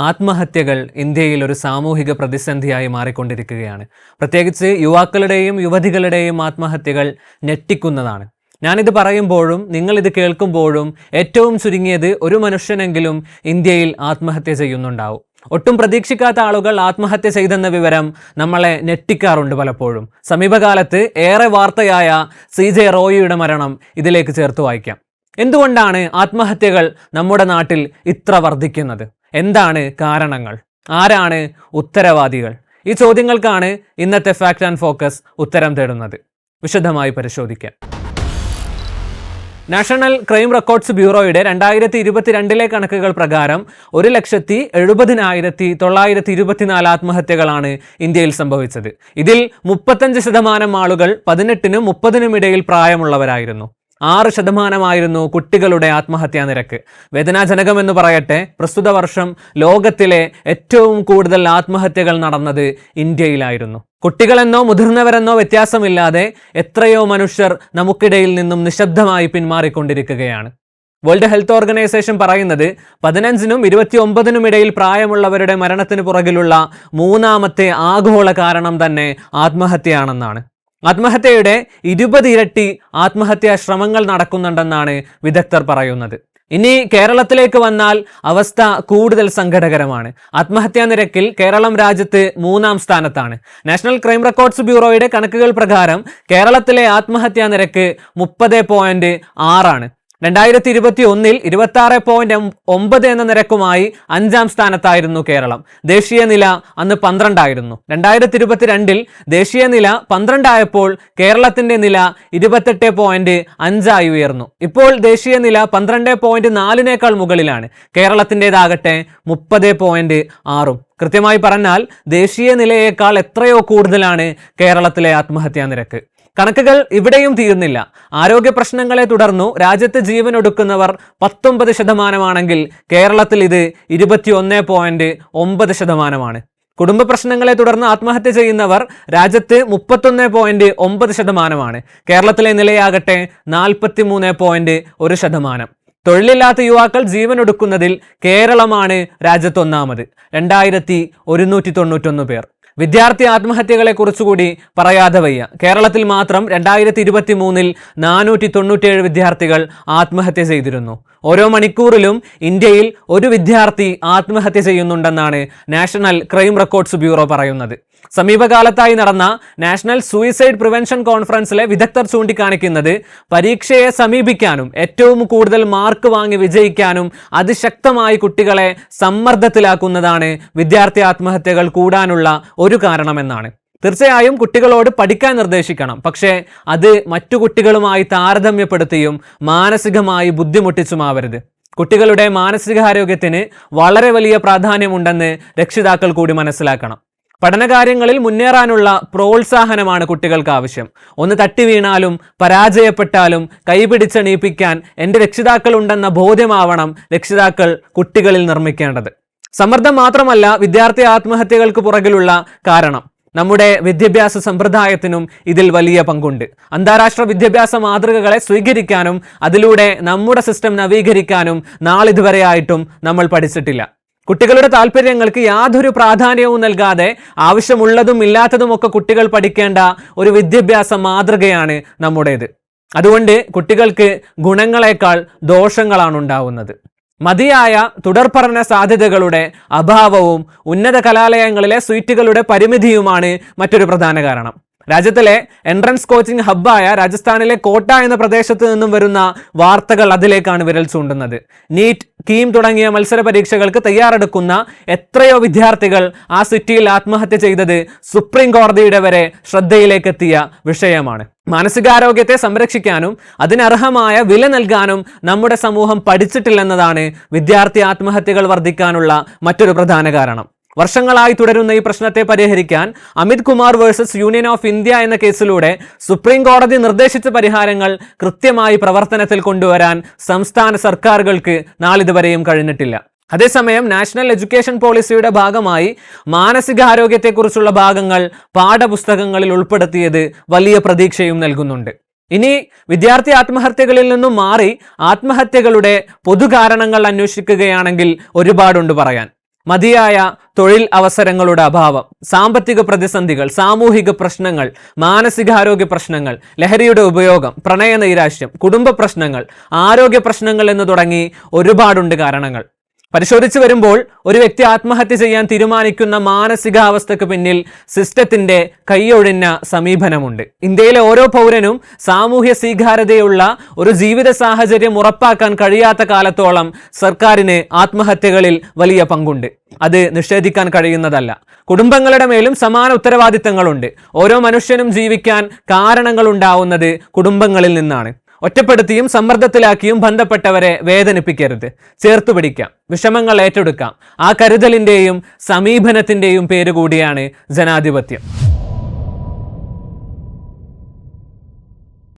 ആത്മഹത്യകൾ ഇന്ത്യയിൽ ഒരു സാമൂഹിക പ്രതിസന്ധിയായി മാറിക്കൊണ്ടിരിക്കുകയാണ്. പ്രത്യേകിച്ച് യുവാക്കളുടെയും യുവതികളുടെയും ആത്മഹത്യകൾ ഞെട്ടിക്കുന്നതാണ്. ഞാനിത് പറയുമ്പോഴും നിങ്ങളിത് കേൾക്കുമ്പോഴും ഏറ്റവും ചുരുങ്ങിയത് ഒരു മനുഷ്യനെങ്കിലും ഇന്ത്യയിൽ ആത്മഹത്യ ചെയ്യുന്നുണ്ടാവും. ഒട്ടും പ്രതീക്ഷിക്കാത്ത ആളുകൾ ആത്മഹത്യ ചെയ്തെന്ന വിവരം നമ്മളെ ഞെട്ടിക്കാറുണ്ട് പലപ്പോഴും. സമീപകാലത്ത് ഏറെ വാർത്തയായ CJ റോയിയുടെ മരണം ഇതിലേക്ക് ചേർത്ത് വായിക്കാം. എന്തുകൊണ്ടാണ് ആത്മഹത്യകൾ നമ്മുടെ നാട്ടിൽ ഇത്ര വർദ്ധിക്കുന്നത്? എന്താണ് കാരണങ്ങൾ? ആരാണ് ഉത്തരവാദികൾ? ഈ ചോദ്യങ്ങൾക്കാണ് ഇന്നത്തെ ഫാക്ട് ആൻഡ് ഫോക്കസ് ഉത്തരം തേടുന്നത്. വിശദമായി പരിശോധിക്കാം. നാഷണൽ ക്രൈം റെക്കോർഡ്സ് ബ്യൂറോയുടെ 2022 കണക്കുകൾ പ്രകാരം 1,70,924 ആത്മഹത്യകളാണ് ഇന്ത്യയിൽ സംഭവിച്ചത്. ഇതിൽ 35% ആളുകൾ 18-നും 30-നും ഇടയിൽ പ്രായമുള്ളവരായിരുന്നു. 6% കുട്ടികളുടെ ആത്മഹത്യാ നിരക്ക്. വേദനാജനകമെന്ന് പറയട്ടെ, പ്രസ്തുത വർഷം ലോകത്തിലെ ഏറ്റവും കൂടുതൽ ആത്മഹത്യകൾ നടന്നത് ഇന്ത്യയിലായിരുന്നു. കുട്ടികളെന്നോ മുതിർന്നവരെന്നോ വ്യത്യാസമില്ലാതെ എത്രയോ മനുഷ്യർ നമുക്കിടയിൽ നിന്നും നിശബ്ദമായി പിന്മാറിക്കൊണ്ടിരിക്കുകയാണ്. വേൾഡ് ഹെൽത്ത് ഓർഗനൈസേഷൻ പറയുന്നത് 15-നും 29-നും ഇടയിൽ പ്രായമുള്ളവരുടെ മരണത്തിന് പുറകിലുള്ള മൂന്നാമത്തെ ആഗോള കാരണം തന്നെ ആത്മഹത്യയാണെന്നാണ്. ആത്മഹത്യയുടെ 20 ഇരട്ടി ആത്മഹത്യാ ശ്രമങ്ങൾ നടക്കുന്നുണ്ടെന്നാണ് വിദഗ്ധർ പറയുന്നത്. ഇനി കേരളത്തിലേക്ക് വന്നാൽ അവസ്ഥ കൂടുതൽ സങ്കടകരമാണ്. ആത്മഹത്യാ നിരക്കിൽ കേരളം രാജ്യത്ത് 3-ാം സ്ഥാനത്താണ്. നാഷണൽ ക്രൈം റെക്കോർഡ്സ് ബ്യൂറോയുടെ കണക്കുകൾ പ്രകാരം കേരളത്തിലെ ആത്മഹത്യാ നിരക്ക് 30.6 ആണ്. 2021 26.9 എന്ന നിരക്കുമായി 5-ാം സ്ഥാനത്തായിരുന്നു കേരളം. ദേശീയ നില അന്ന് 12 ആയിരുന്നു. 2022 ദേശീയ നില 12 ആയപ്പോൾ കേരളത്തിന്റെ നില 28.5 ഉയർന്നു. ഇപ്പോൾ ദേശീയ നില 12.4 മുകളിലാണ്. കേരളത്തിൻ്റെതാകട്ടെ 30.6. കൃത്യമായി പറഞ്ഞാൽ ദേശീയ നിലയേക്കാൾ എത്രയോ കൂടുതലാണ് കേരളത്തിലെ ആത്മഹത്യാ നിരക്ക്. കണക്കുകൾ ഇവിടെയും തീരുന്നില്ല. ആരോഗ്യ പ്രശ്നങ്ങളെ തുടർന്നു രാജ്യത്ത് ജീവനൊടുക്കുന്നവർ 19% കേരളത്തിൽ ഇത് 21.9%. കുടുംബ പ്രശ്നങ്ങളെ തുടർന്ന് ആത്മഹത്യ ചെയ്യുന്നവർ രാജ്യത്ത് 31.9%. കേരളത്തിലെ നിലയാകട്ടെ 43.1%. തൊഴിലില്ലാത്ത യുവാക്കൾ ജീവനൊടുക്കുന്നതിൽ കേരളമാണ് രാജ്യത്ത് ഒന്നാമത്, 2191 പേർ. വിദ്യാർത്ഥി ആത്മഹത്യകളെ കുറിച്ചുകൂടി പറയാതെ വയ്യ. കേരളത്തിൽ മാത്രം 2023 497 വിദ്യാർത്ഥികൾ ആത്മഹത്യ ചെയ്തിരുന്നു. ഓരോ മണിക്കൂറിലും ഇന്ത്യയിൽ ഒരു വിദ്യാർത്ഥി ആത്മഹത്യ ചെയ്യുന്നുണ്ടെന്നാണ് നാഷണൽ ക്രൈം റെക്കോർഡ്സ് ബ്യൂറോ പറയുന്നത്. സമീപകാലത്തായി നടന്ന നാഷണൽ സൂയിസൈഡ് പ്രിവെൻഷൻ കോൺഫറൻസിലെ വിദഗ്ധർ ചൂണ്ടിക്കാണിക്കുന്നത് പരീക്ഷയെ സമീപിക്കാനും ഏറ്റവും കൂടുതൽ മാർക്ക് വാങ്ങി വിജയിക്കാനും അതിശക്തമായി കുട്ടികളെ സമ്മർദ്ദത്തിലാക്കുന്നതാണ് വിദ്യാർത്ഥി ആത്മഹത്യകൾ കൂടാനുള്ള ഒരു കാരണമെന്നാണ്. തീർച്ചയായും കുട്ടികളോട് പഠിക്കാൻ നിർദ്ദേശിക്കണം, പക്ഷേ അത് മറ്റു കുട്ടികളുമായി താരതമ്യപ്പെടുത്തിയും മാനസികമായി ബുദ്ധിമുട്ടിച്ചുമാവരുത്. കുട്ടികളുടെ മാനസികാരോഗ്യത്തിന് വളരെ വലിയ പ്രാധാന്യമുണ്ടെന്ന് രക്ഷിതാക്കൾ കൂടി മനസ്സിലാക്കണം. പഠനകാര്യങ്ങളിൽ മുന്നേറാനുള്ള പ്രോത്സാഹനമാണ് കുട്ടികൾക്ക് ആവശ്യം. ഒന്ന് തട്ടി വീണാലും പരാജയപ്പെട്ടാലും കൈപിടിച്ചെണീപ്പിക്കാൻ എൻ്റെ രക്ഷിതാക്കളുണ്ടെന്ന ബോധ്യമാവണം രക്ഷിതാക്കൾ കുട്ടികളിൽ നിർമ്മിക്കേണ്ടത്. സമ്മർദ്ദം മാത്രമല്ല വിദ്യാർത്ഥി ആത്മഹത്യകൾക്ക് പുറകിലുള്ള കാരണം. നമ്മുടെ വിദ്യാഭ്യാസ സമ്പ്രദായത്തിനും ഇതിൽ വലിയ പങ്കുണ്ട്. അന്താരാഷ്ട്ര വിദ്യാഭ്യാസ മാതൃകകളെ സ്വീകരിക്കാനും അതിലൂടെ നമ്മുടെ സിസ്റ്റം നവീകരിക്കാനും നാളിതുവരെയായിട്ടും നമ്മൾ പഠിച്ചിട്ടില്ല. കുട്ടികളുടെ താല്പര്യങ്ങൾക്ക് യാതൊരു പ്രാധാന്യവും നൽകാതെ ആവശ്യമുള്ളതും ഇല്ലാത്തതുമൊക്കെ കുട്ടികൾ പഠിക്കേണ്ട ഒരു വിദ്യാഭ്യാസ മാതൃകയാണ് നമ്മുടേത്. അതുകൊണ്ട് കുട്ടികൾക്ക് ഗുണങ്ങളെക്കാൾ ദോഷങ്ങളാണ് ഉണ്ടാവുന്നത്. മതിയായ തുടർപഠന സാധ്യതകളുടെ അഭാവവും ഉന്നത കലാലയങ്ങളിലെ സീറ്റുകളുടെ പരിമിതിയുമാണ് മറ്റൊരു പ്രധാന കാരണം. രാജ്യത്തിലെ എൻട്രൻസ് കോച്ചിങ് ഹബ്ബായ രാജസ്ഥാനിലെ കോട്ട എന്ന പ്രദേശത്ത് നിന്നും വരുന്ന വാർത്തകൾ അതിലേക്കാണ് വിരൽ ചൂണ്ടുന്നത്. നീറ്റ്, കീം തുടങ്ങിയ മത്സര പരീക്ഷകൾക്ക് തയ്യാറെടുക്കുന്ന എത്രയോ വിദ്യാർത്ഥികൾ ആ സിറ്റിയിൽ ആത്മഹത്യ ചെയ്തത് സുപ്രീം കോടതിയുടെ വരെ ശ്രദ്ധയിലേക്കെത്തിയ വിഷയമാണ്. മാനസികാരോഗ്യത്തെ സംരക്ഷിക്കാനും അതിനർഹമായ വില നൽകാനും നമ്മുടെ സമൂഹം പഠിച്ചിട്ടില്ലെന്നതാണ് വിദ്യാർത്ഥി ആത്മഹത്യകൾ വർദ്ധിക്കാനുള്ള മറ്റൊരു പ്രധാന കാരണം. വർഷങ്ങളായി തുടരുന്ന ഈ പ്രശ്നത്തെ പരിഹരിക്കാൻ Amit Kumar versus union of India എന്ന കേസിലൂടെ സുപ്രീം കോടതി നിർദ്ദേശിച്ച പരിഹാരങ്ങൾ കൃത്യമായി പ്രവർത്തനത്തിൽ കൊണ്ടുവരാൻ സംസ്ഥാന സർക്കാരുകൾക്ക് നാളിതുവരെയും കഴിഞ്ഞിട്ടില്ല. അതേസമയം നാഷണൽ എഡ്യൂക്കേഷൻ പോളിസിയുടെ ഭാഗമായി മാനസികാരോഗ്യത്തെക്കുറിച്ചുള്ള ഭാഗങ്ങൾ പാഠപുസ്തകങ്ങളിൽ ഉൾപ്പെടുത്തിയത് വലിയ പ്രതീക്ഷയും നൽകുന്നുണ്ട്. ഇനി വിദ്യാർത്ഥി ആത്മഹത്യകളിൽ നിന്നും മാറി ആത്മഹത്യകളുടെ പൊതുകാരണങ്ങൾ അന്വേഷിക്കുകയാണെങ്കിൽ ഒരുപാടുണ്ട് പറയാൻ. മതിയായ തൊഴിൽ അവസരങ്ങളുടെ അഭാവം, സാമ്പത്തിക പ്രതിസന്ധികൾ, സാമൂഹിക പ്രശ്നങ്ങൾ, മാനസികാരോഗ്യ പ്രശ്നങ്ങൾ, ലഹരിയുടെ ഉപയോഗം, പ്രണയ നൈരാശ്യം, കുടുംബ പ്രശ്നങ്ങൾ, ആരോഗ്യ പ്രശ്നങ്ങൾ എന്ന് തുടങ്ങി ഒരുപാടുണ്ട് കാരണങ്ങൾ. പരിശോധിച്ചു വരുമ്പോൾ ഒരു വ്യക്തി ആത്മഹത്യ ചെയ്യാൻ തീരുമാനിക്കുന്ന മാനസികാവസ്ഥയ്ക്ക് പിന്നിൽ സിസ്റ്റത്തിന്റെ കൈയൊഴിഞ്ഞ സമീപനമുണ്ട്. ഇന്ത്യയിലെ ഓരോ പൗരനും സാമൂഹ്യ സ്വീകാര്യതയുള്ള ഒരു ജീവിത സാഹചര്യം ഉറപ്പാക്കാൻ കഴിയാത്ത കാലത്തോളം സർക്കാരിന് ആത്മഹത്യകളിൽ വലിയ പങ്കുണ്ട്. അത് നിഷേധിക്കാൻ കഴിയുന്നതല്ല. കുടുംബങ്ങളുടെ മേലും സമാന ഉത്തരവാദിത്തങ്ങളുണ്ട്. ഓരോ മനുഷ്യനും ജീവിക്കാൻ കാരണങ്ങൾ ഉണ്ടാവുന്നത് കുടുംബങ്ങളിൽ നിന്നാണ്. ഒറ്റപ്പെടുത്തിയും സമ്മർദ്ദത്തിലാക്കിയും ബന്ധപ്പെട്ടവരെ വേദനിപ്പിക്കരുത്. ചേർത്തു പിടിക്കാം, വിഷമങ്ങൾ ഏറ്റെടുക്കാം. ആ കരുതലിന്റെയും സമീപനത്തിന്റെയും പേര് കൂടിയാണ് ജനാധിപത്യം.